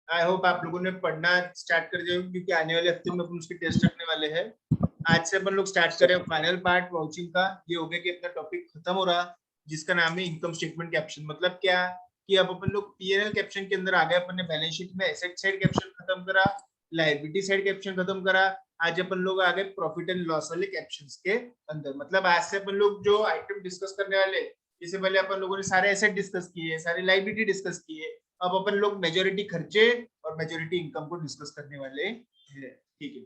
I hope आप लोगों ने पढ़ना स्टार्ट कर दिया, क्योंकि आने वाले हफ्ते में अपन उसके टेस्ट रखने वाले हैं। आज से अपन लोग स्टार्ट करें फाइनल पार्ट वाउचिंग का। ये हो गया कि अपना टॉपिक खत्म हो रहा, जिसका नाम है इनकम स्टेटमेंट कैप्शन। मतलब क्या कि अब अपन लोग पीएनएल कैप्शन के अंदर आ गए। अपन ने बैलेंस शीट में एसेट साइड कैप्शन खत्म करा, लायबिलिटी साइड कैप्शन खत्म करा। आज अपन लोग आ गए प्रॉफिट एंड लॉस वाले कैप्शंस के अंदर। मतलब आज से अपन लोग जो आइटम डिस्कस करने वाले, इससे पहले अपन लोगों ने सारे एसेट डिस्कस किए, सारी लायबिलिटी डिस्कस किए। अब अपन लोग मेजोरिटी खर्चे और मेजोरिटी इनकम को डिस्कस करने वाले हैं। ठीक है,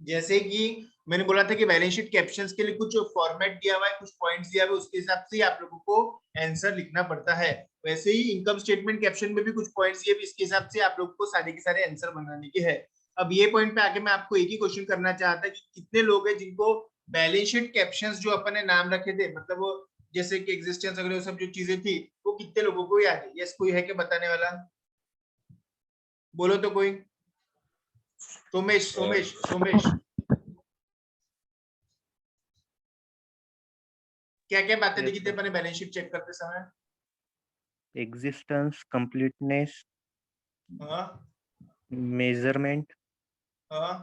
जैसे कि मैंने बोला था कि बैलेंस शीट कैप्शंस के लिए कुछ फॉर्मेट दिया हुआ है, कुछ पॉइंट्स दिया हुआ है, उसके हिसाब से आप लोगों को आंसर लिखना पड़ता है। वैसे ही इनकम स्टेटमेंट कैप्शन में भी कुछ पॉइंट्स दिए, इसके हिसाब से आप लोगों को सारे के सारे आंसर बनाने के हैं। अब ये पॉइंट पे आके मैं आपको एक ही क्वेश्चन करना चाहता कि कितने लोग हैं जिनको बैलेंस शीट कैप्शंस जो अपन ने नाम रखे थे, मतलब वो जैसे कि एग्जिस्टेंस वगैरह सब जो चीजें थी, वो कितने लोगों को याद है? यस, कोई है क्या बताने वाला? बोलो तो कोई। सोमेश सोमेश सोमेश, क्या क्या बातें लिखी थी अपने बैलेंस शीट चेक करते समय? एग्जिस्टेंस, कंप्लीटनेस, हाँ मेजरमेंट, हाँ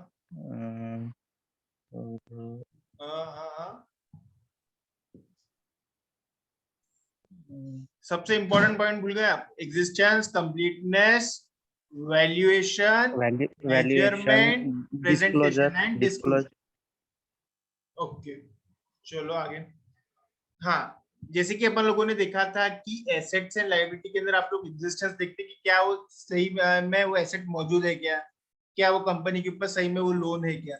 और हाँ हाँ हाँ। सबसे इंपॉर्टेंट पॉइंट भूल गए आप? Existence, completeness, valuation, valuation, measurement, disclosure presentation and disclose disclosure. Okay, चलो आगे। हाँ, जैसे कि अपन लोगों ने देखा था कि एसेट्स एंड लायबिलिटी के अंदर आप लोग एग्जिस्टेंस देखते कि क्या वो सही में वो एसेट मौजूद है क्या, क्या वो कंपनी के ऊपर सही में वो लोन है क्या।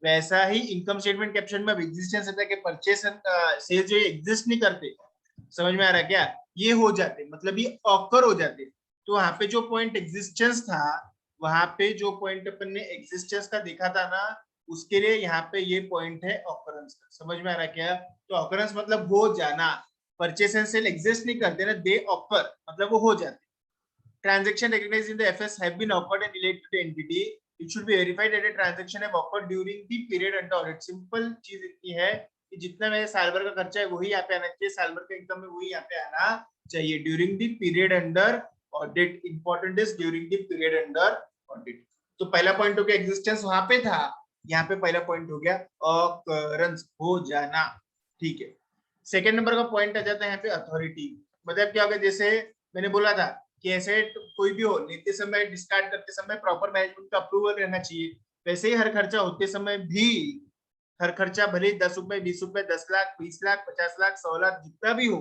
वैसा ही इनकम स्टेटमेंट कैप्शन में एग्जिस्टेंस रहता है कि परचेस एंड सेल्स जो एग्जिस्ट नहीं करते। समझ में आ रहा है क्या? ये हो जाते, मतलब ये ऑकर हो जाते। तो वहां पे जो पॉइंट एग्जिस्टेंस था, वहां पे जो पॉइंट अपन ने एग्जिस्टेंस का देखा था ना, उसके लिए यहाँ पे ये पॉइंट है ऑकरेंस का। समझ में आ रहा है क्या? तो ऑकरेंस मतलब हो जाना। परचेस एंड सेल एग्जिस्ट नहीं करते ना, दे ऑकर, मतलब वो हो जाते। Transaction recognized in the FS have been offered and related to the entity. It should be verified that a transaction have occurred during the period under audit. Simple चीज इतनी है कि जितना मेरे साल भर का खर्चा है वही यहाँ पे आना चाहिए, साल भर का इनकम है वही यहाँ पे आना चाहिए during the period under audit. Important is during the period under audit. तो पहला पॉइंट हो गया एग्जिस्टेंस, वहां पे था। यहाँ पे पहला पॉइंट हो गया ऑकरेंस, हो जाना। ठीक है, सेकेंड नंबर का पॉइंट आ जाता है यहाँ पे अथॉरिटी। मतलब क्या होगा, जैसे मैंने बोला था कि एसेट कोई भी हो, लेते समय डिस्कार्ड करते समय प्रॉपर मैनेजमेंट का अप्रूवल रहना चाहिए। वैसे ही हर खर्चा होते समय भी, हर खर्चा भले 10 रुपए 20 रुपए 10 लाख 20 लाख 50 लाख 100 लाख जितना भी हो,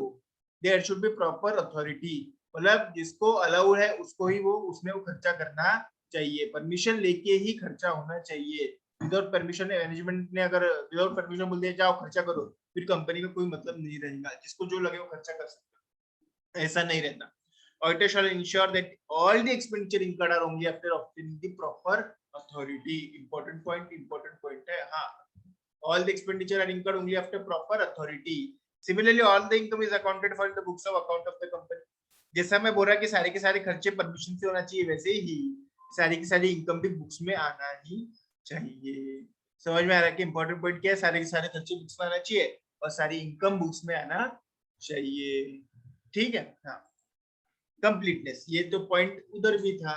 there should be proper authority. मतलब जिसको अलाउ है उसको ही वो उसमें वो खर्चा करना चाहिए, परमिशन लेके ही खर्चा होना चाहिए। विदाउट परमिशन मैनेजमेंट ने अगर विदाउट परमिशन बोल दिया जाओ खर्चा करो, फिर कंपनी का कोई मतलब नहीं रहेगा, जिसको जो लगे वो खर्चा कर सकता। ऐसा नहीं रहता। Auditor shall ensure that all the expenditure incurred are only after obtaining the proper authority. Important point है हाँ। All the expenditure are incurred only after proper authority. Similarly, all the income is accounted for in the books of account of the company. जैसा मैं बोल रहा कि सारे के सारे खर्चे परमिशन से होना चाहिए, वैसे ही सारी की सारी इनकम भी बुक्स में आना ही चाहिए। समझ में आ रहा है कि इंपॉर्टेंट पॉइंट क्या है? सारे के सारे खर्चे बुक्स में आना चाहिए और सारी इनकम बुक्स में आना चाहिए। ठीक है, हाँ। कंप्लीटनेस, ये तो पॉइंट उधर भी था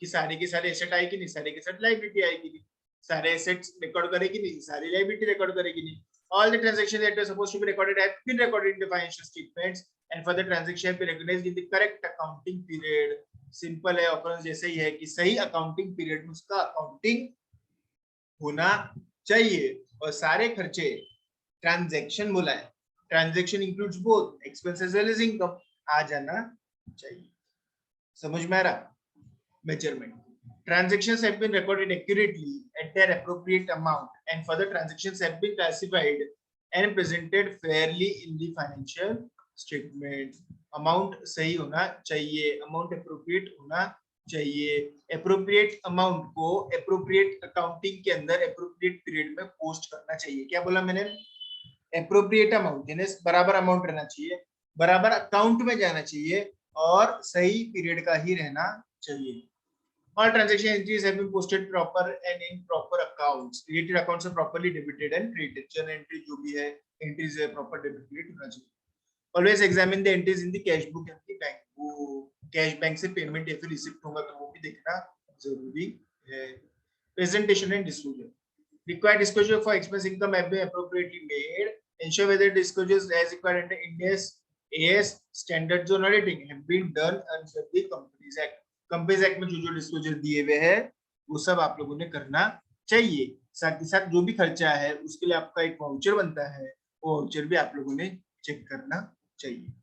कि सारे के सारे एसेट आए कि नहीं, सारे के सारे लायबिलिटी आएगी नहीं, सारे एसेट्स रिकॉर्ड करेगी नहीं, सारी लायबिलिटी रिकॉर्ड करेगी नहीं। All the transactions that were supposed to be recorded have been recorded in the financial statements and further transaction have been recognised in the correct accounting period. Simple है, occurrence जैसे ही है कि सही accounting period में उसका accounting होना चाहिए। और सारे खर्चे, ट्रांजैक्शन बोला है, transaction includes both expenses as well as income, आ जाना चाहिए। समझ में आ रहा? Measurement. Transactions have been recorded accurately at their appropriate amount, and further transactions have been classified and presented fairly in the financial statement. Amount सही होना चाहिए, amount appropriate होना चाहिए। appropriate amount को appropriate accounting के अंदर appropriate period में post करना चाहिए। क्या बोला मैंने? appropriate amount यानी बराबर अमाउंट रहना चाहिए, बराबर अकाउंट में जाना चाहिए और सही पीरियड का ही रहना चाहिए। All transaction entries have been posted proper and in proper accounts. Related accounts are properly debited and credited. Journal entry जो भी है entries है proper debit credit होना चाहिए। Always examine the entries in the cash book and the bank. वो cash bank से payment या फिर रिसिप्ट होगा तो वो भी भी देखना जरूरी है। Presentation and disclosure, required disclosure for expense income have been appropriately made. Ensure whether disclosures as required under India's AS standards on auditing have been done under the Companies Act. Companies Act में जो disclosure दिए हुए हैं वो सब आप लोगों ने करना चाहिए। साथ ही साथ जो भी खर्चा है उसके लिए आपका एक वाउचर बनता है, वो वाउचर भी आप लोगों ने चेक करना चाहिए।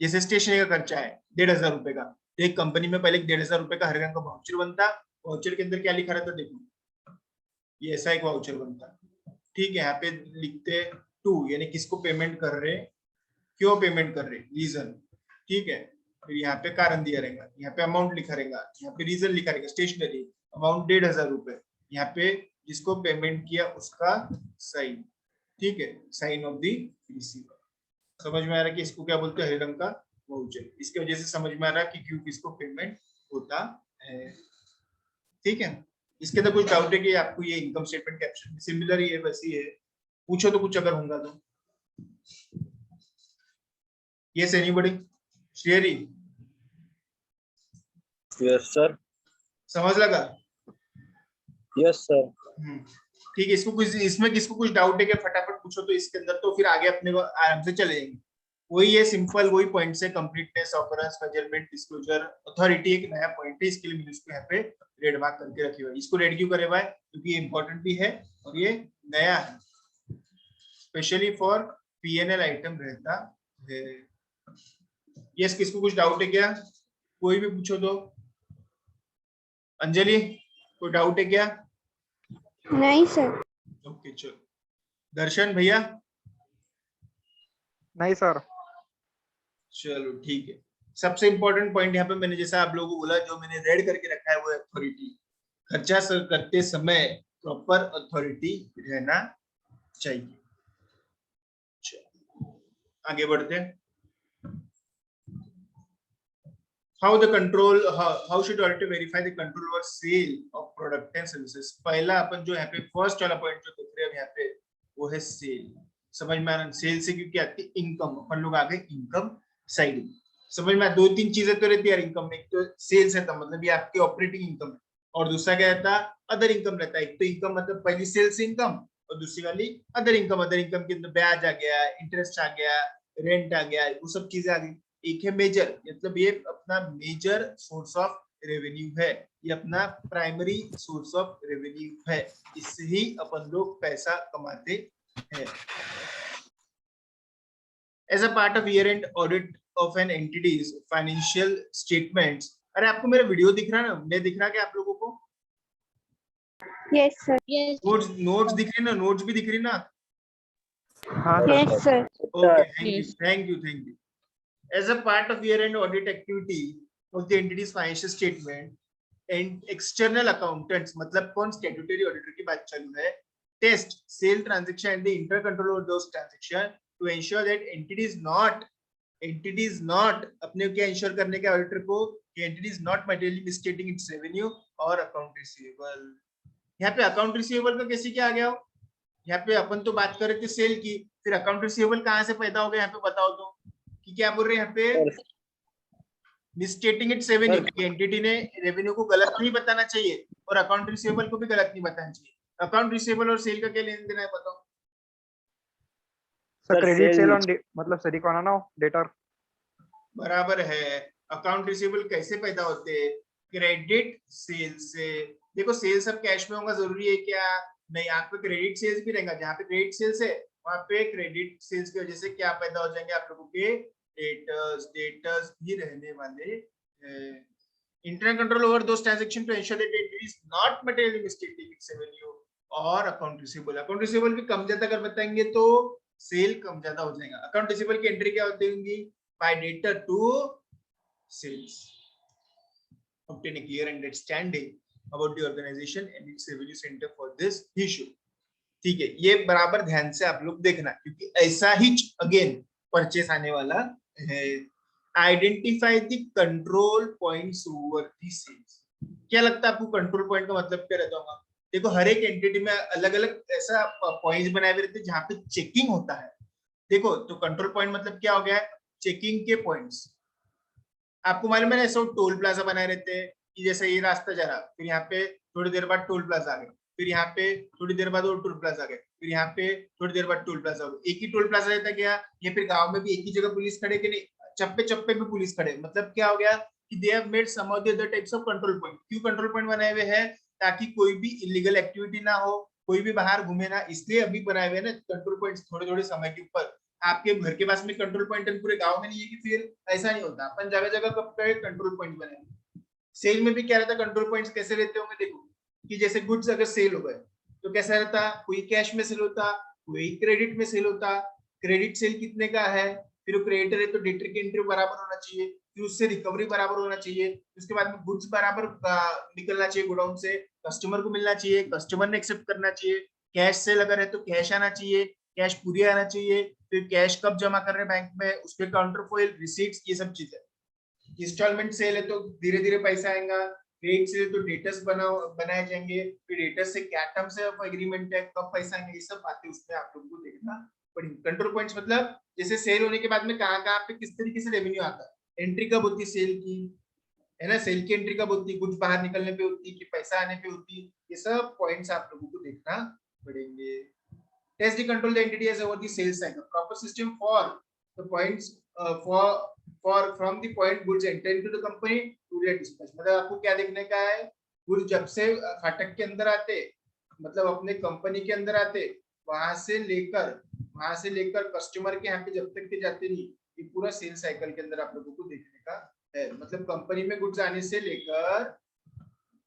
जैसे स्टेशनरी का खर्चा है 1,500 रुपए का, तो एक कंपनी में पहले 1,500 रुपए का हर रंग का वाउचर बनता। वाउचर के अंदर क्या लिखा रहता देखो, ये ऐसा एक वाउचर बनता है, ठीक है। यहाँ पे लिखते टू, यानी किसको पेमेंट कर रहे, क्यों पेमेंट कर रहे, रीजन, ठीक है। फिर यहाँ पे कारण दिया रहेगा, यहाँ पे अमाउंट लिखा रहेगा, यहाँ पे रीजन लिखा रहेगा, स्टेशनरी अमाउंट 1,500 रुपए, यहाँ पे जिसको पेमेंट किया उसका साइन, ठीक है, साइन ऑफ द रिसीवर। समझ में आ रहा कि इसको क्या बोलते हैं, हरे रंग का वाउचर। इसकी वजह से समझ में आ रहा कि क्यों किसको पेमेंट होता है, ठीक है। इसके अंदर कुछ डाउट है कि आपको ये इनकम स्टेटमेंट कैप्शन सिमिलर ही है, वैसी है, पूछो तो कुछ अगर होगा तो। Yes anybody? श्रेयरी? Yes sir. समझ लगा? Yes sir. ठीक है। इसको कुछ, इसमें किसको कुछ डाउट है क्या, फटाफट पूछो तो इसके अंदर, तो फिर आगे अपने को आराम से चले जाएंगे। वही है, सिंपल वही पॉइंट्स है, completeness, occurrence, measurement, disclosure, authority एक नया पॉइंट है, इसके लिए मैंने इसको यहाँ पे रेड मार्क करके रखी हुआ है। इसको रेड क्यों करे हुआ है, क्योंकि ये इंपॉर्टेंट भी है और ये नया है, स्पेशली फॉर पीएनएल आइटम रहता है। यस, किसको कुछ डाउट है क्या, कोई भी पूछो तो। अंजलि, कोई डाउट है क्या? नहीं सर। ओके चलो। दर्शन भैया? नहीं सर। चलो ठीक है। सबसे इंपॉर्टेंट पॉइंट यहाँ पे मैंने जैसा आप लोगों को बोला, जो मैंने रेड करके रखा है वो अथॉरिटी। खर्चा करते समय प्रॉपर अथॉरिटी रहना चाहिए। आगे बढ़ते हैं। How the control, how should auditor verify the control over sale of product and services? पहला अपन जो यहाँ पे फर्स्ट वाला पॉइंट जो देख रहे हैं यहाँ पे वो है सेल। समझ में आ रहा है? सेल से क्योंकि आती है इनकम, अपन लोग आ गए इनकम साइड में। समझ में, दो तीन चीजें तो रहती है इनकम में, एक तो सेल्स है, मतलब ये आपकी ऑपरेटिंग इनकम है, और दूसरा क्या रहता है, अदर इनकम रहता है। एक तो इनकम मतलब पहली सेल्स इनकम, और दूसरी वाली अदर इनकम। अदर इनकम के अंदर ब्याज आ गया, इंटरेस्ट आ गया, रेंट आ गया, वो सब चीजें आ गई। एक है मेजर, मतलब ये अपना मेजर सोर्स ऑफ रेवेन्यू है, ये अपना प्राइमरी सोर्स ऑफ रेवेन्यू है, इससे ही अपन लोग पैसा कमाते हैं। As a part of year end audit of an entity's financial statements. अरे आपको मेरा वीडियो दिख रहा है ना, मैं दिख रहा क्या आप लोगों को? Yes sir. नोट्स दिख रही ना, नोट्स भी दिख रही ना? हाँ yes sir. Okay, thank you. As a part of year-end audit activity of the entity's financial statement, and external accountants, मतलब कौन, statutory auditor की बात चालू है, test sale transaction and the internal control over those transaction to ensure that entity is not अपने क्या ensure करने के ऑडिटर को कि entity is not materially misstating its revenue or account receivable। यहाँ पे अकाउंट रिसीवेबल का कैसे क्या आ गया हो? यहाँ पे अपन तो बात कर रहे थे सेल की, फिर अकाउंट रिसीवेबल कहाँ से पैदा हो गया, यहाँ पे बताओ तो कि क्या बोल रहे हैं यहाँ पे, मिसस्टेटिंग इट्स रेवेन्यू, कि एंटिटी ने रेवेन्यू को गलत नहीं बताना चाहिए और अकाउंट रिसीवेबल को भी गलत नहीं बताना चाहिए। अकाउंट रिसीवेबल और सेल का क्या लेन देन है बताओ? सर क्रेडिट सेल ऑन मतलब सरी को आना ना डेटर बराबर है। अकाउंट रिसीवेबल कैसे पैदा होते हैं? क्रेडिट सेल से। देखो सेल सब कैश में होगा जरूरी है क्या? नहीं, यहाँ पे क्रेडिट सेल्स भी रहेगा। जहाँ पे क्रेडिट सेल्स है वहाँ पे क्रेडिट सेल्स की वजह से क्या पैदा हो जाएंगे आप लोगों के, डेटर्स भी रहने वाले। Internal control over those transaction to ensure that it is not materially misstating its revenue और अकाउंट रिसीवेबल। अकाउंट रिसीवेबल भी कम ज्यादा अगर बताएंगे तो सेल कम ज्यादा हो जाएगा। अकाउंट रिसीवेबल की एंट्री क्या होती होंगी? By debtor to sales, obtain a clear understanding about the organization and its revenue center for this issue। ठीक है, ये बराबर ध्यान से आप लोग देखना, क्योंकि ऐसा ही अगेन परचेस आने वाला है। Identify the control points over the sales. क्या लगता है आपको कंट्रोल पॉइंट का मतलब क्या रहता होगा? देखो हर एक एंटिटी में अलग अलग ऐसा पॉइंट्स बनाए हुए रहते हैं जहां पे चेकिंग होता है। देखो तो कंट्रोल पॉइंट मतलब क्या हो गया? चेकिंग के पॉइंट्स। आपको मालूम है ना, ऐसा टोल प्लाजा बनाए रहते हैं, कि जैसे ये रास्ता जा रहा, फिर यहाँ पे थोड़ी देर बाद टोल प्लाजा आ गया, फिर यहाँ पे थोड़ी देर बाद और टोल प्लाजा आ गया, फिर यहाँ पे थोड़ी देर बाद टोल प्लाजा आ गया, एक ही टोल प्लाजा रहता क्या, या फिर गांव में भी एक ही जगह पुलिस खड़े कि नहीं, चप्पे चप्पे पे पुलिस खड़े, मतलब क्या हो गया कि they have made some of the other types of control point. क्यों कंट्रोल पॉइंट बनाए हुए हैं, ताकि कोई भी इलीगल एक्टिविटी ना हो, कोई भी बाहर घूमे ना, इसलिए अभी बनाए हुए ना कंट्रोल पॉइंट्स थोड़े थोड़े समय के ऊपर। आपके घर के पास में कंट्रोल पॉइंट पूरे गांव में नहीं है कि फिर ऐसा नहीं होता, अपन जगह जगह कब कंट्रोल पॉइंट बनाए। सेल में भी क्या रहता, कंट्रोल पॉइंट्स कैसे रहते होंगे, देखो कि जैसे गुड्स अगर सेल हो गए तो कैसा रहता, कोई कैश में सेल होता, कोई क्रेडिट में सेल होता, क्रेडिट सेल कितने का है, फिर वो क्रेडिटर है तो डेटर की एंट्री बराबर होना चाहिए, फिर उससे रिकवरी बराबर होना चाहिए, उसके बाद में गुड्स बराबर निकलना चाहिए गोडाउन से, कस्टमर को मिलना चाहिए, कस्टमर ने एक्सेप्ट करना चाहिए, कैश सेल अगर है तो कैश आना चाहिए, कैश पूरी आना चाहिए, फिर कैश कब जमा कर रहे हैं बैंक में, उसके काउंटर फॉइल, रिसीट्स, ये सब चीजें। इंस्टॉलमेंट सेल है तो धीरे धीरे पैसा आएगा, क्रेडिट सेल तो डेटर्स बनाए जाएंगे, फिर डेटर्स से क्या टर्म्स ऑफ एग्रीमेंट है, कब पैसा आएंगे, ये सब बातें उसमें आप लोगों को देखना पड़ेगी। कंट्रोल पॉइंट्स मतलब जैसे सेल होने के बाद में कहाँ कहाँ पे किस तरीके से रेवेन्यू आता है, एंट्री कब होती है सेल की, है ना, सेल की एंट्री कब होती है, कुछ बाहर निकलने पे होती है कि पैसा आने पे होती है, ये सब पॉइंट्स आप लोगों को देखना पड़ेंगे। Test the control the entity as over the sales cycle. Proper system for the points for from the point goods enter into the company to their dispatch. मतलब आपको क्या देखने का है, गुड्स जब से फाटक के अंदर आते, मतलब अपने कंपनी के अंदर आते, वहां से लेकर कस्टमर के यहाँ पे जब तक के जाते नहीं, ये पूरा सेल साइकिल के अंदर आप लोगों को देखने का है। मतलब कंपनी में गुड्स आने से लेकर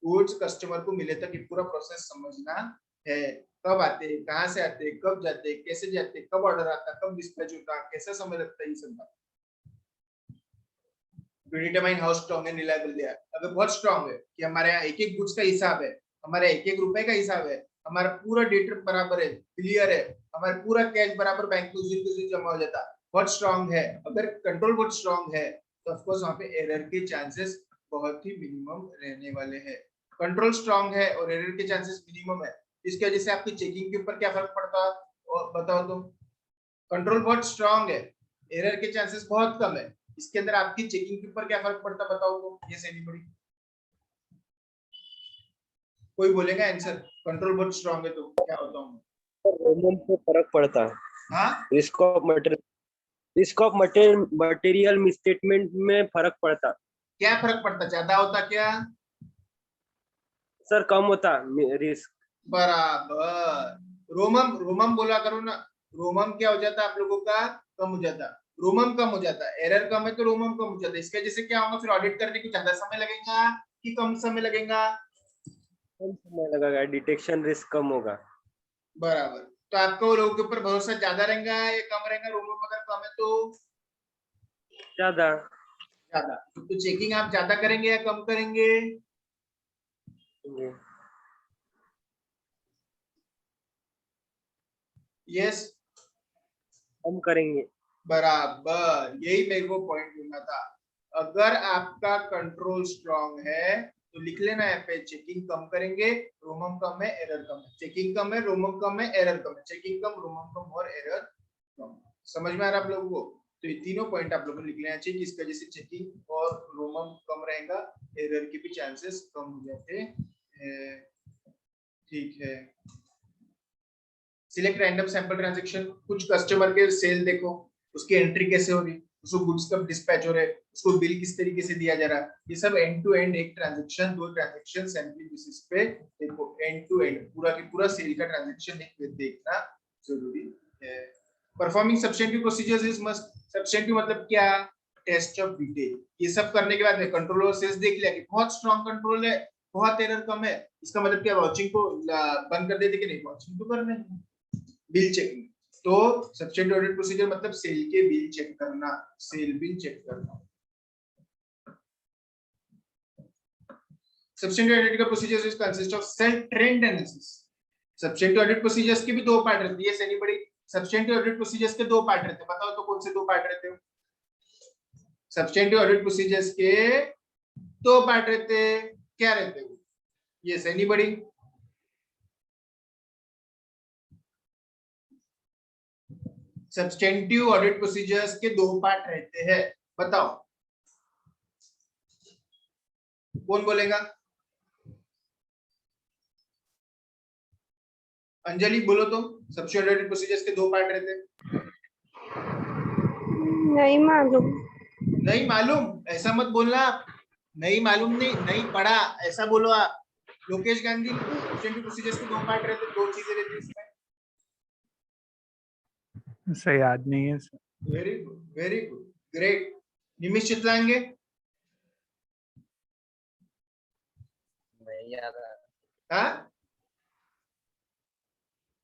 गुड्स कस्टमर को मिले तक ये पूरा प्रोसेस समझना है। कब आते, कहाँ से आते, कब जाते, कैसे जाते, कब ऑर्डर आता, कब डिस्पैच होता, कैसा समय लगता है, ये सब बात। To determine how strong and reliable they are. अगर बहुत स्ट्रांग है कि हमारे यहाँ एक एक गुड्स का हिसाब है, हमारे एक एक रुपए का हिसाब है, हमारा पूरा डेटा बराबर है, क्लियर है, हमारा पूरा कैश बराबर बैंक में उसी के जमा हो जाता, बहुत स्ट्रांग है, अगर कंट्रोल बहुत स्ट्रांग है तो ऑफ कोर्स वहाँ पे एरर के चांसेस बहुत ही मिनिमम रहने वाले हैं। कंट्रोल स्ट्रांग है और एरर के चांसेस मिनिमम है, इसकी वजह से आपकी चेकिंग के ऊपर क्या फर्क पड़ता है और बताओ तो। कंट्रोल बहुत स्ट्रांग है, एरर के चांसेस बहुत कम है, इसके अंदर आपकी चेकिंग के ऊपर क्या फर्क पड़ता बताओ तो। ये एनीबॉडी कोई बोलेगा आंसर, कंट्रोल बहुत स्ट्रांग है तो क्या बताऊं, रोमन से फर्क पड़ता है। हाँ रिस्क ऑफ मटेरियल मिसस्टेटमेंट में फर्क पड़ता। क्या फर्क पड़ता, ज्यादा होता क्या सर, कम होता रिस्क। बराबर, रोमम बोला करो ना, रोमम क्या हो जाता आप लोगों का, कम हो जाता, रोमम कम हो जाता, एरर कम है तो रोमम कम हो जाता, इसके वजह से क्या होगा, फिर ऑडिट करने को ज्यादा समय लगेगा कि कम समय लगेगा, कम समय लगेगा, डिटेक्शन रिस्क कम होगा। बराबर, तो आपको लोगों के ऊपर भरोसा ज्यादा रहेगा या कम रहेगा, रोमम अगर कम है तो ज्यादा। ज्यादा, तो चेकिंग आप ज्यादा करेंगे या कम करेंगे, यस कम करेंगे। बराबर, यही मेरे को पॉइंट लेना था। अगर आपका कंट्रोल स्ट्रांग है तो लिख लेना है पे, चेकिंग कम करेंगे, रोमम कम है, एरर कम है, चेकिंग कम है, रोमम कम है, एरर कम है, चेकिंग कम, रोमम कम और एरर कम। समझ में आ रहा है आप लोगों को, तो ये तीनों पॉइंट आप लोगों को लिख लेना चाहिए, जिसकी वजह से चेकिंग और रोमम कम रहेगा, एरर के भी चांसेस कम हो जाते हैं। ठीक है, सिलेक्ट रैंडम सैंपल ट्रांजैक्शन, कुछ कस्टमर के सेल देखो, उसकी एंट्री कैसे हो रही, उसको गुड्स कब डिस्पैच हो रहे, उसको बिल किस तरीके से दिया जा रहा है, ये सब एंड टू एंड एक ट्रांजैक्शन, दो ट्रांजैक्शन सैंपलिंग बेसिस पे देखो, एंड टू एंड पूरा की पूरा सेल का ट्रांजैक्शन देखना जरूरी है। Performing substantive procedures is must, substantive मतलब क्या, टेस्ट ऑफ डिटेल, ये सब करने के बाद में कंट्रोल और सेल्स देख लिया कि बहुत स्ट्रांग कंट्रोल है, बहुत एरर कम है, इसका मतलब क्या, वॉचिंग को बंद कर देते कि नहीं, वॉचिंग तो करना है। बिल चेकिंग, तो सब्सटेंटिव ऑडिट प्रोसीजर मतलब सेल के बिल चेक करना, सेल बिल चेक करना। सब्सटेंटिव ऑडिट का procedure is consist of sale trend analysis. Substantive audit procedures के भी दो पार्ट रहते हैं, एनीबॉडी, सब्सटेंटिव ऑडिट प्रोसीजर्स के दो पार्ट रहते हैं, बताओ तो कौन से दो पार्ट रहते हो, सब्सटेंटिव ऑडिट प्रोसीजर्स के दो पार्ट रहते हैं, क्या रहते हैं, yes anybody, substantive audit procedures के दो पार्ट रहते हैं, बताओ। कौन बोलेगा? अंजलि बोलो तो। सब्स्टिट्यूटेड प्रोसीजर्स के 2 पार्ट रहते हैं। नहीं मालूम। नहीं मालूम ऐसा मत बोलना आप। नहीं मालूम नहीं पढ़ा ऐसा बोलो आप। लोकेश गांधी, सब्स्टिट्यूटेड प्रोसीजर्स के 2 पार्ट रहते हैं, 2 चीजें रहती है इसमें। सर याद नहीं है sir. Very good great. Nimish Chitlange? नहीं याद आ रहा, हाँ,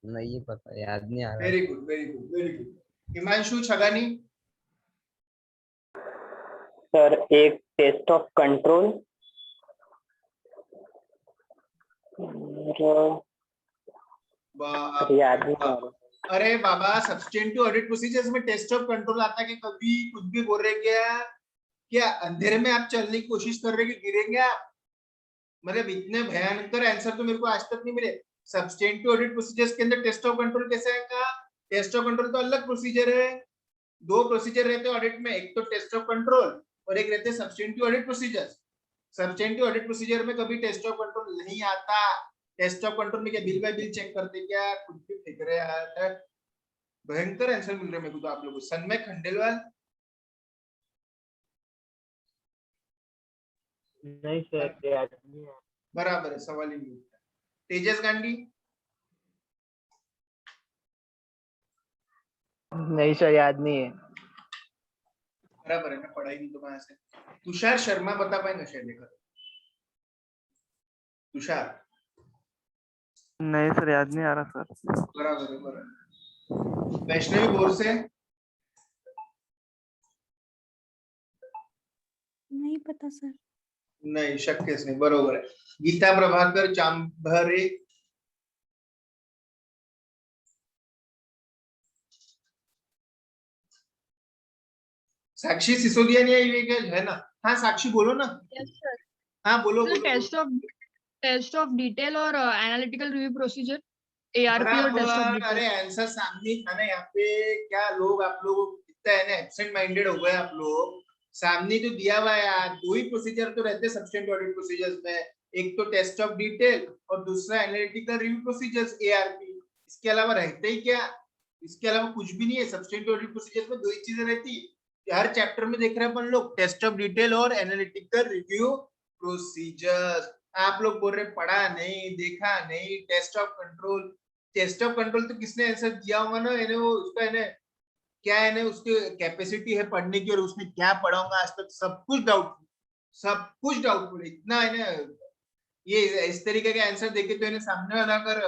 नहीं पता, याद नहीं आ रहा। Very good. Himanshu Chhagani? Sir एक टेस्ट ऑफ कंट्रोल याद नहीं आ रहा। अरे बाबा, सब्स्टिट्यूटेड ऑडिट प्रोसीजर्स में टेस्ट ऑफ कंट्रोल आता है कि कभी कुछ भी बोल रहे क्या अंधेरे में आप चलने की कोशिश कर रहे कि गिरेंगे आप? मतलब इतने भयंकर आंसर तो मेरे को आज तक नहीं मिले। सब्स्टिट्यूटेड ऑडिट प्रोसीजर्स के अंदर टेस्ट ऑफ कंट्रोल कैसे आएगा? टेस्ट ऑफ कंट्रोल तो अलग प्रोसीजर है। 2 प्रोसीजर रहते हैं ऑडिट में, एक तो टेस्ट ऑफ कंट्रोल और एक रहते हैं substituted audit procedures. Substituted audit procedure में कभी टेस्ट ऑफ कंट्रोल नहीं आता। टेस्ट ऑफ कंट्रोल में क्या बिल बाय बिल चेक करते क्या? कुछ भी फेंक रहे यार। भयंकर आंसर मिल रहे हैं मेरे को तो आप लोगों को। सन्मय खंडेलवाल? नहीं सर याद नहीं है। बराबर है, सवाल ही नहीं उठता। तेजस गांधी? नहीं सर याद नहीं है। बराबर है ना, पढ़ाई नहीं तो कहां से। तुषार शर्मा बता पाएंगे शायद? देखा तुषार? नहीं सर याद नहीं आ रहा सर। बराबर है। वैष्णवी बोरसे? नहीं पता सर। नहीं, शक्यच नाही, बरोबर आहे। गीता प्रभाकर चांभरे? साक्षी सिसोदिया नहीं है ना? हाँ साक्षी बोलो ना। हाँ बोलो। टेस्ट ऑफ डिटेल और एनालिटिकल रिव्यू प्रोसीजर, एआरपी और टेस्ट ऑफ डिटेल। अरे आंसर सामने ही था ना यहाँ पे। क्या लोग आप लोग कितना है ना एब्सेंट माइंडेड हो गए आप लोग। सामने तो दिया हुआ है यार। 2 ही प्रोसीजर तो रहते हैं सब्स्टिट्यूटेड ऑडिट प्रोसीजर्स में, एक तो टेस्ट ऑफ डिटेल और दूसरा एनालिटिकल रिव्यू प्रोसीजर्स एआरपी। इसके अलावा रहते ही क्या? इसके अलावा कुछ भी नहीं है। सब्स्टिट्यूटेड ऑडिट प्रोसीजर्स में 2 ही चीजें रहती है। हर चैप्टर में देख रहे हैं अपन लोग, टेस्ट ऑफ डिटेल और एनालिटिकल रिव्यू प्रोसीजर्स। आप लोग बोल रहे पढ़ा नहीं, देखा नहीं। टेस्ट ऑफ कंट्रोल तो किसने आंसर दिया होगा ना, यानी वो उसका है ना क्या है ना, उसकी कैपेसिटी है पढ़ने की और उसने क्या पढ़ा होगा आज तक, सब कुछ डाउटफुल। इतना है ना, ये इस तरीके के आंसर देखे तो इन्हें सामने वाला कर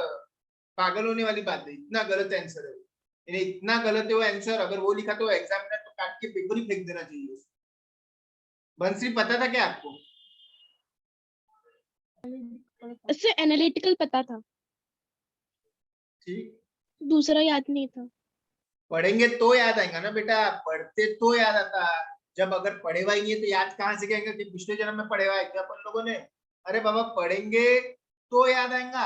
पागल होने वाली बात है। इतना गलत आंसर है, यानी इतना गलत है वो आंसर। अगर वो लिखा तो एग्जामिनर तो काट के पेपर ही फेंक देना चाहिए। बंसी पता था क्या आपको? उससे एनालिटिकल पता था, ठीक, दूसरा याद नहीं था। पढ़ेंगे तो याद आएगा ना बेटा, पढ़ते तो याद आता। जब अगर पढ़े हुआ ही नहीं है तो याद कहाँ से आएगा कि पिछले जन्म में पढ़े हुआ है क्या अपन लोगों ने? अरे बाबा पढ़ेंगे तो याद आएगा।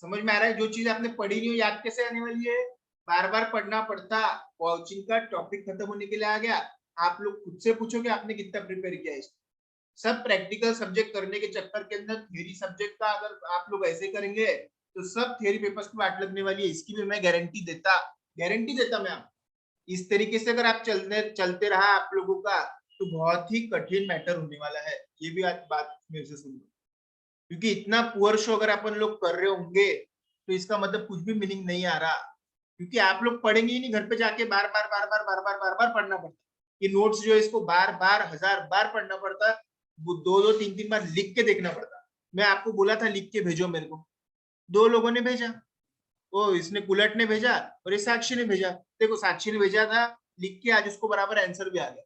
समझ में आ रहा है? जो चीज आपने पढ़ी नहीं हो याद कैसे आने वाली है? बार बार पढ़ना पड़ता। वाउचिंग का टॉपिक खत्म होने के लिए आ गया। आप लोग खुद से पूछो कि आपने कितना प्रिपेयर किया है। सब प्रैक्टिकल सब्जेक्ट करने के चक्कर के अंदर थ्योरी सब्जेक्ट का अगर आप लोग ऐसे करेंगे तो सब थ्योरी पेपर्स को वाट लगने वाली है। इसकी भी मैं गारंटी देता मैं आप। इस तरीके से अगर आप चलते रहा आप लोगों का तो बहुत ही कठिन मैटर होने वाला है। ये भी आज बात मेरे से सुन लो, क्योंकि इतना पुअर शो अगर अपन लोग कर रहे होंगे तो इसका मतलब कुछ भी मीनिंग नहीं आ रहा, क्योंकि आप लोग पढ़ेंगे ही नहीं। घर पे जाके बार बार पढ़ना पड़ता। ये नोट्स जो है इसको बार बार 1000 बार पढ़ना पड़ता। वो 2-2 3-3 बार लिख के देखना पड़ता। मैं आपको बोला था लिख के भेजो मेरे को, 2 लोगों ने भेजा। वो इसने कुलट ने भेजा और ये साक्षी ने भेजा। देखो साक्षी ने भेजा था लिख के, आज उसको बराबर आंसर भी आ गया।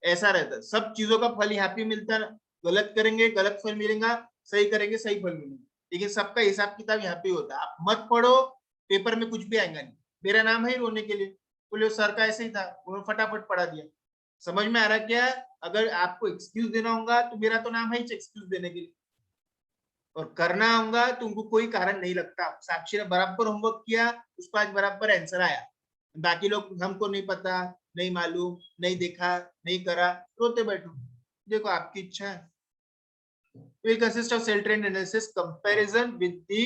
ऐसा रहता है, सब चीजों का फल यहाँ पे मिलता है। गलत करेंगे गलत फल मिलेगा, सही करेंगे सही फल मिलेगा। लेकिन सबका हिसाब किताब यहाँ पे होता है। आप मत पढ़ो, पेपर में कुछ भी आएगा नहीं। मेरा नाम है रोने के लिए, बोले सर का ऐसे ही था, उन्होंने फटाफट पढ़ा दिया। समझ में आ रहा क्या? अगर आपको एक्सक्यूज देना होगा तो मेरा तो नाम है ही एक्सक्यूज देने के लिए, और करना होगा तो उनको कोई कारण नहीं लगता। साक्षी ने बराबर होमवर्क किया, उसको आज बराबर आंसर आया। बाकी लोग हमको नहीं पता, नहीं मालूम, नहीं देखा, नहीं करा, रोते बैठो। देखो आपकी इच्छा है। will consist of sale trend analysis comparison with the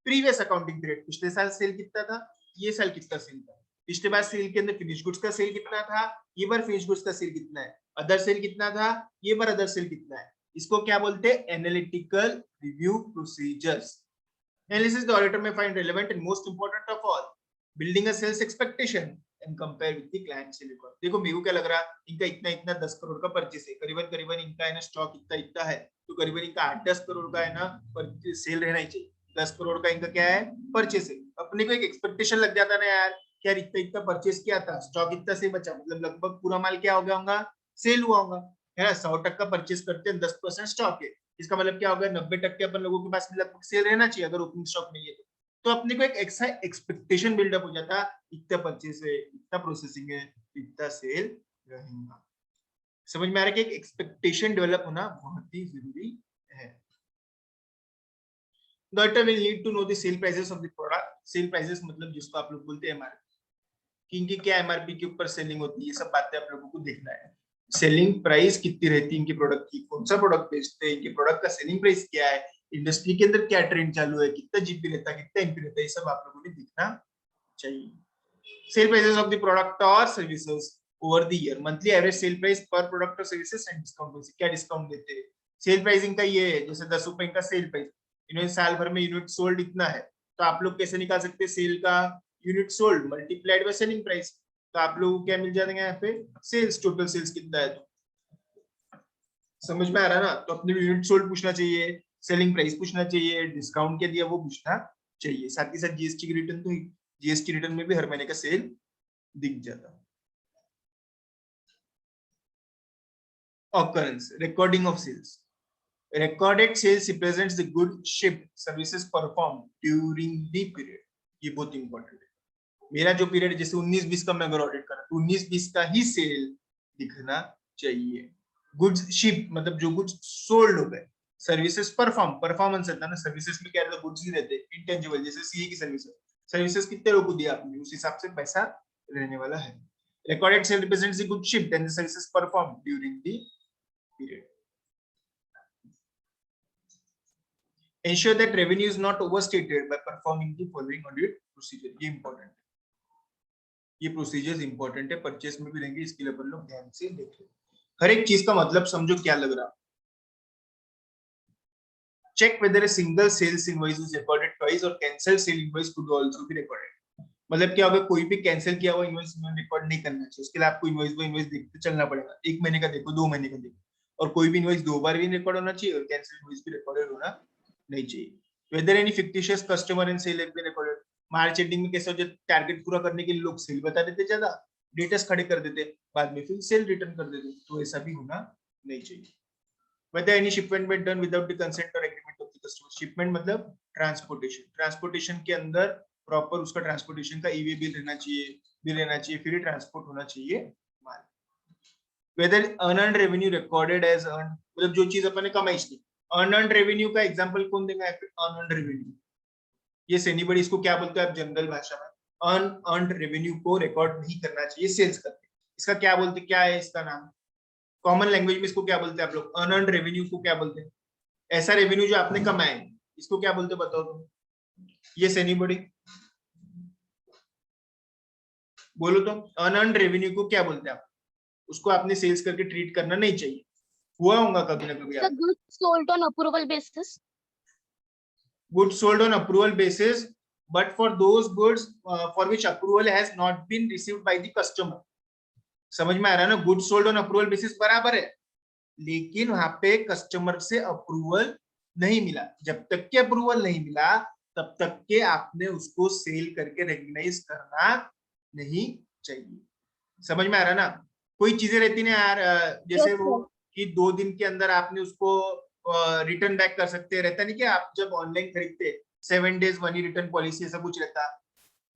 previous accounting period. पिछले साल सेल कितना था, ये साल कितना सेल था, पिछले बार सेल के अंदर फिनिश गुड्स का सेल कितना था, ये बार फिनिश गुड्स का सेल कितना है, अदर सेल कितना था, ये बार अदर सेल कितना है. इसको क्या बोलते हैं? Analytical review procedures. Analysis the auditor may find relevant and most important of all, building a sales expectation and compare with the client sale record. देखो मेरे को क्या लग रहा है, इनका इतना इतना 10 करोड़ का परचेस है, करीबन करीबन इनका है ना स्टॉक इतना इतना है, तो करीबन इनका 8-10 करोड़ का है ना सेल रहना ही चाहिए. 10 करोड़ का इनका क्या है? परचेस है. अपने को एक एक्सपेक्टेशन लग जाता ना यार, क्या इतना इतना परचेस किया था, स्टॉक इतना से बचा, मतलब लगभग पूरा माल क्या हो गया होगा? सेल हुआ होगा, है ना. 100% परचेस करते हैं, 10% स्टॉक है, इसका मतलब क्या होगा? 90% अपन लोगों के पास लगभग सेल रहना चाहिए अगर ओपनिंग स्टॉक नहीं है तो अपने को एक एक्स्ट्रा एक्सपेक्टेशन बिल्डअप हो जाता, इतना परचेस है, इतना प्रोसेसिंग है, इतना सेल रहेगा. समझ में आ रहा है कि एक एक्सपेक्टेशन डेवलप होना बहुत ही जरूरी है. The auditor will need to know the sale prices of the product. Sale prices मतलब जिसको आप लोग बोलते हैं MRP, कि इनकी क्या MRP के ऊपर सेलिंग होती है, ये सब बातें आप लोगों को देखना है. सेलिंग प्राइस कितनी रहती है इनके प्रोडक्ट की, कौन सा प्रोडक्ट बेचते हैं, इनके प्रोडक्ट का सेलिंग प्राइस क्या है, इंडस्ट्री के अंदर क्या ट्रेंड चालू है, कितना जीपी रहता है, कितना एनपी रहता है, ये सब आप लोगों ने देखना चाहिए. Sale prices of the product और services over the year. Monthly average sale price per product और सर्विसेज एंड डिस्काउंट. क्या डिस्काउंट देते हैं? सेल प्राइसिंग का ये है, जैसे 10 रुपए का सेल प्राइस, इन्होंने साल भर में यूनिट सोल्ड इतना है, तो आप लोग कैसे निकाल सकते हैं? सेल का unit sold multiplied by selling price. तो आप लोगों को क्या मिल जाएगा यहाँ पे? सेल्स, टोटल सेल्स कितना है. समझ में आ रहा है ना. तो अपने यूनिट सोल्ड पूछना चाहिए, सेलिंग प्राइस पूछना चाहिए, डिस्काउंट क्या दिया वो पूछना चाहिए. साथ ही साथ जीएसटी की रिटर्न, तो जीएसटी रिटर्न में भी हर महीने का सेल दिख जाता. Occurrence, recording of sales. Recorded sales represents the goods shipped, services performed during the period. ये बहुत इंपॉर्टेंट है. मेरा जो पीरियड जैसे 19-20 का मैं अगर ऑडिट करा तो 19-20 का ही सेल दिखना चाहिए. गुड्स शिप मतलब जो गुड्स सोल्ड हो गए. सर्विसेज परफॉर्म, परफॉर्मेंस रहता है ना. सर्विसेज में क्या रहता है? गुड्स ही रहते हैं, इंटेंजिबल, जैसे सीए की सर्विस. सर्विसेज कितने लोगों को दिया आपने, उस हिसाब से पैसा रहने वाला है. Recorded sale represents the goods shipped and the services performed during the period. Ensure that revenue is not overstated by performing the following audit procedure. ये important है, ये प्रोसीजर्स इंपॉर्टेंट है, परचेस में भी रहेंगे, इसके लिए अपन लोग ध्यान से देख लें. हर एक चीज का मतलब समझो क्या लग रहा. Check whether a single sales invoice is recorded twice or cancelled sale invoice could also be recorded. मतलब क्या होगा? कोई भी कैंसिल किया हुआ इनवॉइस में रिकॉर्ड नहीं करना चाहिए. उसके लिए आपको इनवॉइस बाय इनवॉइस देखते चलना पड़ेगा. 1 महीने का देखो, 2 महीने का देखो, और कोई भी इनवॉइस 2 बार भी रिकॉर्ड होना चाहिए और कैंसिल इनवॉइस भी रिकॉर्डेड होना नहीं चाहिए. Whether any fictitious customer and sale have been recorded. March ending में कैसे हो जाता, टारगेट पूरा करने के लिए लोग सेल बता देते, ज्यादा डेटस खड़े कर देते, बाद में फिर सेल रिटर्न कर देते, तो ऐसा भी होना नहीं चाहिए. Whether any shipment been done without the consent or agreement of the customer. Shipment मतलब ट्रांसपोर्टेशन. ट्रांसपोर्टेशन के अंदर प्रॉपर उसका ट्रांसपोर्टेशन का ईवे बिल रहना चाहिए, फिर ट्रांसपोर्ट होना चाहिए माल. Whether unearned revenue recorded as earned, मतलब जो चीज अपन ने कमाई की. अनअर्न्ड रेवेन्यू का एग्जांपल कौन देगा? अनअर्न्ड रेवेन्यू, ये एनीबॉडी, इसको क्या बोलते हैं आप जनरल भाषा में? अनअर्न्ड रेवेन्यू को रिकॉर्ड नहीं करना चाहिए सेल्स करके. इसका क्या बोलते, क्या है इसका नाम? कॉमन लैंग्वेज में इसको क्या बोलते हैं आप लोग? अनअर्न्ड रेवेन्यू को क्या बोलते हैं? ऐसा रेवेन्यू जो आपने कमाया है, इसको क्या बोलते बताओ तुम? ये एनीबॉडी बोलो तो. अनअर्न्ड रेवेन्यू को क्या बोलते हैं आप? उसको आपने सेल्स करके ट्रीट करना नहीं चाहिए. हुआ होगा कभी ना कभी. The goods sold on approval basis. Goods sold on approval basis, but for those goods for which approval has not been received by the customer. समझ में आ रहा है ना? Goods sold on approval basis बराबर है, लेकिन वहां पे कस्टमर से अप्रूवल नहीं मिला. जब तक के अप्रूवल नहीं मिला तब तक के आपने उसको सेल करके रिकॉग्नाइज करना नहीं चाहिए. समझ में आ रहा है ना? कोई चीजें रहती ना यार, जैसे Yes, वो कि 2 दिन के अंदर आपने उसको रिटर्न बैक कर सकते हैं, रहता नहीं क्या? आप जब ऑनलाइन खरीदते 7 days 1 रिटर्न पॉलिसी ऐसा कुछ रहता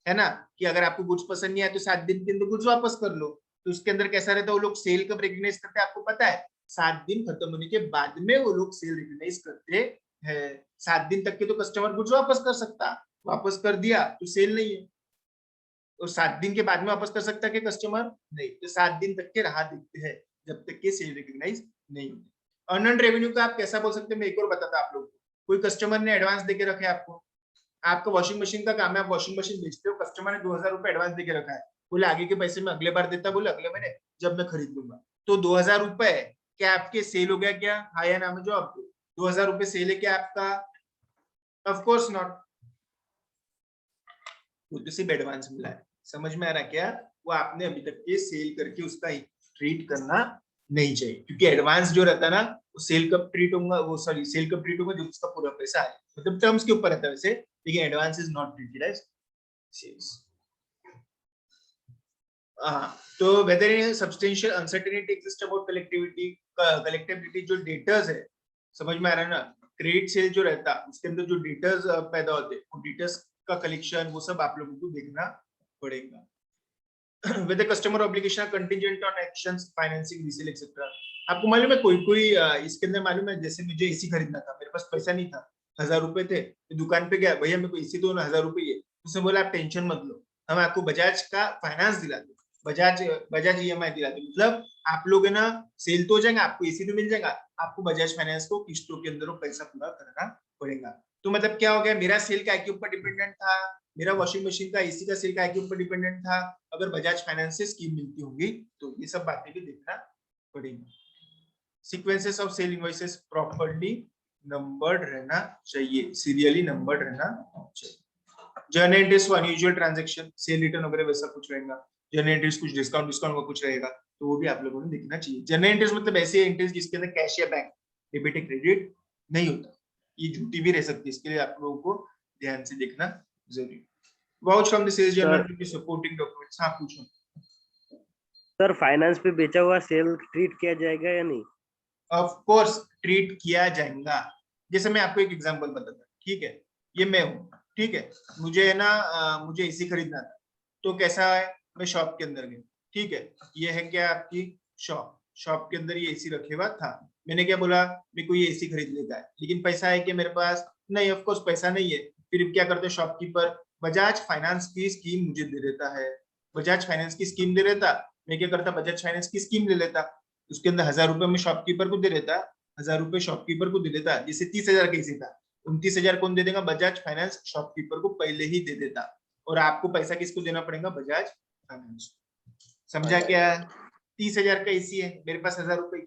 है ना, कि अगर आपको गुड्स पसंद नहीं आया तो 7 दिन के अंदर गुड्स वापस कर लो. तो उसके अंदर कैसा रहता है? वो लोग सेल कब रिकॉग्नाइज करते हैं आपको पता है? 7 दिन खत्म होने के बाद में वो लोग सेल रिकॉग्नाइज करते हैं. 7 दिन तक के तो कस्टमर गुड्स वापस कर सकता, वापस कर दिया तो सेल नहीं है. और 7 दिन के बाद में वापस कर सकता है कि कस्टमर नहीं. तो 7 दिन तक के राह देखते हैं जब तक के सेल रिकॉग्नाइज नहीं होती. अर्नड रेवेन्यू का आप कैसा बोल सकते हैं, मैं एक और बताता आप लोग को। कोई कस्टमर ने एडवांस देके रखे आपको, आपका वॉशिंग मशीन का काम है, आप वॉशिंग मशीन बेचते हो, कस्टमर ने 2000 रुपए एडवांस देके रखा है, बोले आगे के पैसे मैं अगले बार देता, बोले अगले महीने जब मैं खरीद लूंगा। तो 2000 रुपए क्या आपके सेल हो गया क्या? हाँ या ना में जो आपको 2000 रुपए सेल है क्या आपका? ऑफ कोर्स नॉट, वो तो सिर्फ एडवांस मिला है। समझ में आ रहा क्या? वो आपने अभी तक के सेल करके उसका ट्रीट करना नहीं चाहिए, क्योंकि एडवांस जो रहता है ना, वो सेल कब ट्रीट होगा, वो सॉरी सेल कब ट्रीट होगा जब उसका पूरा पैसा आए, मतलब टर्म्स के ऊपर रहता है वैसे, लेकिन advance is not treated as sales. तो whether substantial uncertainty exists about collectability जो डेटर्स है, समझ में आ रहा है ना? क्रेडिट सेल जो रहता है उसके अंदर जो डेटर्स पैदा होते हैं, वो डेटर्स का कलेक्शन वो सब आप लोगों को देखना पड़ेगा। whether customer obligation are contingent on actions financing resale etc. आपको मालूम है कोई इसके अंदर मालूम है, जैसे मुझे एसी खरीदना था, मेरे पास पैसा नहीं था, 1000 रुपए थे, तो दुकान पे गया, भैया मेरे को एसी दो ना, 1000 रुपए है। उसने बोला आप टेंशन मत लो, हम आपको बजाज का फाइनेंस दिला दो, बजाज ईएमआई दिला दो, मतलब आप लोग है ना सेल तो हो जाएगा, आपको एसी तो मिल जाएगा, आपको बजाज फाइनेंस को किस्तों के अंदर वो पैसा पूरा करना पड़ेगा। तो मतलब क्या हो गया, मेरा सेल क्या के ऊपर डिपेंडेंट था, मेरा वॉशिंग मशीन का एसी का सेल का के ऊपर डिपेंडेंट था। अगर बजाज फाइनेंस से स्कीम मिलती होगी तो ये सब बातें भी देखना पड़ेगी। Sequences of sale invoices properly numbered रहना चाहिए, सीरियली नंबर्ड रहना चाहिए। Journal entries for unusual transaction, sale return वगैरह वैसा कुछ रहेगा। जर्नल एंट्रीज कुछ डिस्काउंट का कुछ रहेगा, तो वो भी आप लोगों ने देखना चाहिए। जर्नल एंट्रीज मतलब ऐसी एंट्रीज जिसके अंदर कैश या बैंक डेबिट या क्रेडिट नहीं होता, ये झूठी भी रह सकती है, इसके लिए आप लोगों को ध्यान से देखना जरूरी। Vouch from the sales journal to the supporting documents. हाँ पूछो सर, फाइनेंस पे बेचा हुआ सेल ट्रीट किया जाएगा या नहीं? ऑफ कोर्स ट्रीट किया जाएगा। जैसे मैं आपको एक एग्जांपल बताता, ठीक है, ये मैं हूँ, ठीक है, मुझे है ना मुझे एसी खरीदना था, तो कैसा है, मैं शॉप के अंदर गया, ठीक है, ये है क्या आपकी शॉप के अंदर ये एसी रखे हुआ था, मैंने क्या बोला, मेरे को ये एसी खरीद लेगा है, लेकिन पैसा है कि मेरे पास नहीं, ऑफ कोर्स पैसा नहीं है। फिर क्या करते शॉपकीपर, बजाज फाइनेंस की स्कीम मुझे दे देता है, बजाज फाइनेंस की स्कीम दे देता, मैं क्या करता, बजाज फाइनेंस की स्कीम ले लेता, उसके अंदर 1000 रुपए में शॉपकीपर को दे देता, 1000 रुपए शॉपकीपर को दे देता, जैसे 30,000 का एसी था, 29,000 कौन दे देगा, बजाज फाइनेंस शॉपकीपर को पहले ही दे देता, और आपको पैसा किसको देना पड़ेगा, बजाज फाइनेंस। समझा क्या? 30,000 का एसी है, मेरे पास 1000 रुपए,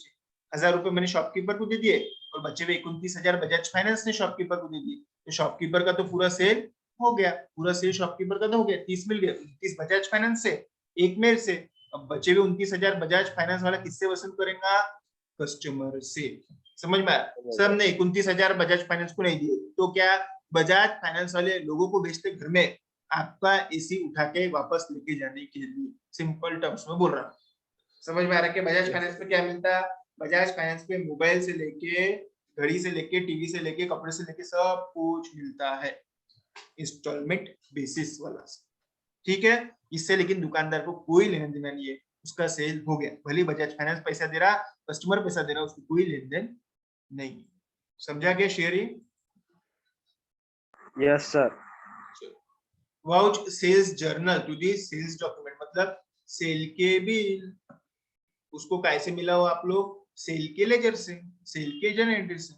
1000 रुपए मैंने शॉपकीपर को दे दिए, और बचे हुए 29,000 बजाज फाइनेंस ने शॉपकीपर को दे दिए, तो शॉपकीपर का तो पूरा सेल हो गया, पूरा सेल शॉपकीपर का तो हो गया, 30 मिल गया, 29 बजाज फाइनेंस से, एक मेरे से। अब बचे हुए 29,000 बजाज फाइनेंस वाला किससे वसूल करेगा, कस्टमर से। समझ में आया? सब ने 29,000 बजाज फाइनेंस को नहीं दिए, तो क्या बजाज फाइनेंस वाले लोगों को भेजते घर में आपका एसी उठा के वापस लेके जाने के लिए, सिंपल टर्म्स में बोल रहा हूँ। समझ में आ रहा है कि बजाज फाइनेंस पे क्या मिलता है, बजाज फाइनेंस पे मोबाइल से लेके, घड़ी से लेके, टीवी से लेके, कपड़े से लेके सब कुछ मिलता है, इंस्टॉलमेंट बेसिस वाला, ठीक है। इससे लेकिन दुकानदार को कोई लेना देना नहीं है, उसका सेल हो गया, भले बजाज फाइनेंस पैसा दे रहा, कस्टमर पैसा दे रहा, उसको कोई लेन देन नहीं। समझा क्या sharing? Yes sir. Vouch sales journal to the sales document, मतलब सेल के बिल, उसको कैसे मिला हो आप लोग, सेल के लेजर से, सेल के जर्नल एंट्री से।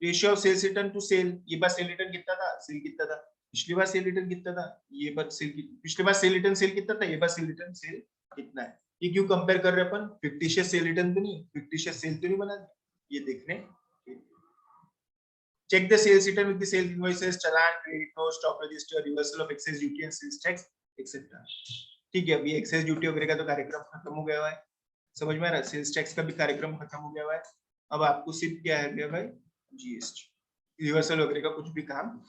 Ratio of sales return to sale, ये बार सेल रिटर्न कितना था, सेल कितना था, पिछली बार सेल रिटर्न कितना था, ये बार सेल, पिछली बार सेल रिटर्न सेल कितना था, ये बार सेल रिटर्न सेल कितना है। ये क्यों कंपेयर कर रहे हैं अपन, फिक्टिशियस सेल रिटर्न तो नहीं, फिक्टिशियस सेल तो नहीं बना, ये देखने। Check the sales return with the sales invoices, चालान, credit note, stock register, reversal of excise duty and sales tax etcetera. ठीक है, अभी एक्साइज ड्यूटी वगैरह का तो कार्यक्रम खत्म हो गया है, समझ में आ रहा है, सेल्स टैक्स का भी कार्यक्रम खत्म हो गया है। अब आपको सिर्फ क्या है भाई, जीएसटी, रिवर्सल वगैरह का कुछ भी काम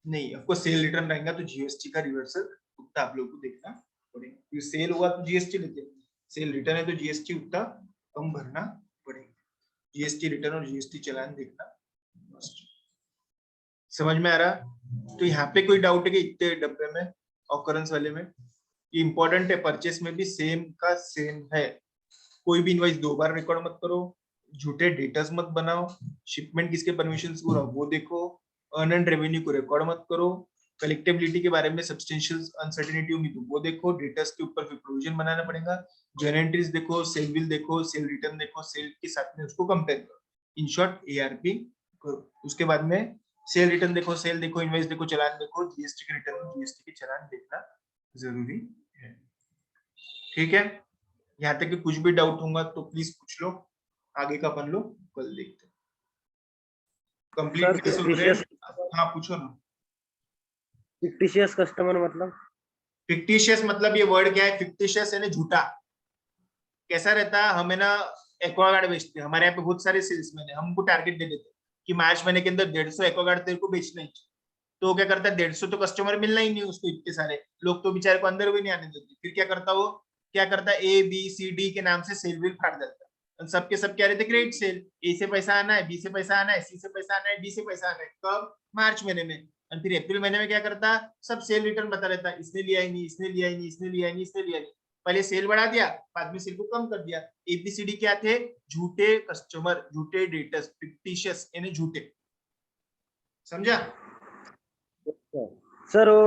नहीं। आपको सेल रिटर्न रहेगा तो जीएसटी का रिवर्सल उतना आप लोगों को देखना पड़ेगा, क्योंकि सेल हुआ तो जीएसटी लेते हैं, सेल रिटर्न है तो जीएसटी उतना कम भरना पड़ेगा, जीएसटी रिटर्न और जीएसटी चालान देखना। समझ में आ रहा? तो यहाँ पे कोई डाउट है कि इतने डब्बे में ऑकरेंस वाले में ये इंपॉर्टेंट है, परचेस में भी सेम का सेम है, कोई भी इनवॉइस 2 बार रिकॉर्ड मत करो, झूठे डेटर्स मत बनाओ, शिपमेंट किसके परमिशन से पूरा वो देखो, अर्न एंड रेवेन्यू को रिकॉर्ड मत करो, कलेक्टेबिलिटी के बारे में सब्सटेंशियल अनसर्टेनिटी होगी तो वो देखो, डेटर्स के ऊपर फिर प्रोविजन बनाना पड़ेगा, जर्नल एंट्रीज देखो, सेल बिल देखो, सेल रिटर्न देखो, सेल के साथ में उसको कंपेयर करो, इन शॉर्ट ARP करो। उसके बाद में सेल रिटर्न देखो, सेल देखो, इनवॉइस देखो, चालान देखो, GST के रिटर्न, GST के चालान देखना जरूरी है। ठीक है, यहाँ तक कि कुछ भी डाउट होगा तो प्लीज पूछ लो, आगे का अपन लोग कल देखते हैं। कंप्लीट। हाँ पूछो ना। फिक्टिशियस कस्टमर मतलब? फिक्टिशियस मतलब ये वर्ड क्या है? फिक्टिशियस यानी झूठा। कैसा रहता है, हमें ना एक्वागार्ड बेचते हैं, हमारे यहाँ पे बहुत सारे सेल्समैन है, हमको टारगेट दे देते हैं कि मार्च महीने के अंदर 150 एक्वागार्ड तेरे को बेचना ही। तो वो क्या करता है, 150 तो कस्टमर मिलना ही नहीं उसको, इतने सारे लोग तो बेचारे को अंदर भी नहीं आने देते। फिर क्या करता वो, क्या करता है, ABCD के नाम से सेल बिल फाड़ देता है। सबके सब क्या रहते, क्रेडिट सेल, A से पैसा आना है, B से पैसा आना है, C से पैसा आना है, D से पैसा आना है। कब? मार्च महीने में। और फिर अप्रैल महीने में क्या करता, सब सेल रिटर्न बता रहता है, इसने लिया ही नहीं, इसने लिया ही नहीं, इसने लिया ही नहीं, इसने लिया नहीं। पहले सेल बढ़ा दिया, बाद में सेल को कम कर दिया। ABCD क्या थे? झूठे कस्टमर, झूठे डेटर्स, फिक्टिशियस यानी झूठे। समझा? सर वो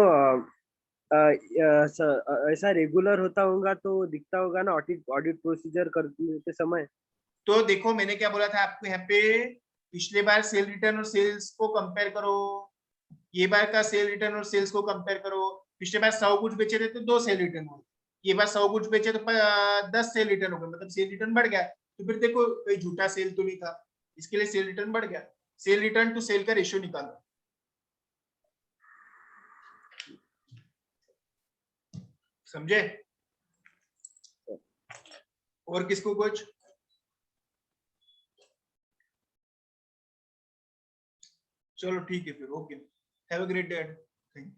ऐसा रेगुलर होता होगा तो दिखता होगा ना ऑडिट प्रोसीजर करते समय? तो देखो मैंने क्या बोला था आपको, यहाँ पे पिछले बार सेल रिटर्न और सेल्स को कंपेयर करो, ये बार का सेल रिटर्न और सेल्स को कंपेयर करो। पिछले बार 100 गुड्स बेचे थे तो 2 सेल रिटर्न हुए, ये बार 100 गुड्स बेचे तो 10 सेल रिटर्न हो गए, मतलब सेल रिटर्न बढ़ गया। तो फिर देखो कोई झूठा सेल तो नहीं था, इसके लिए सेल रिटर्न बढ़ गया। सेल रिटर्न टू सेल का रेशियो निकालो। समझे? और किसको कुछ? चलो ठीक है फिर, okay, have a great day. Thank you.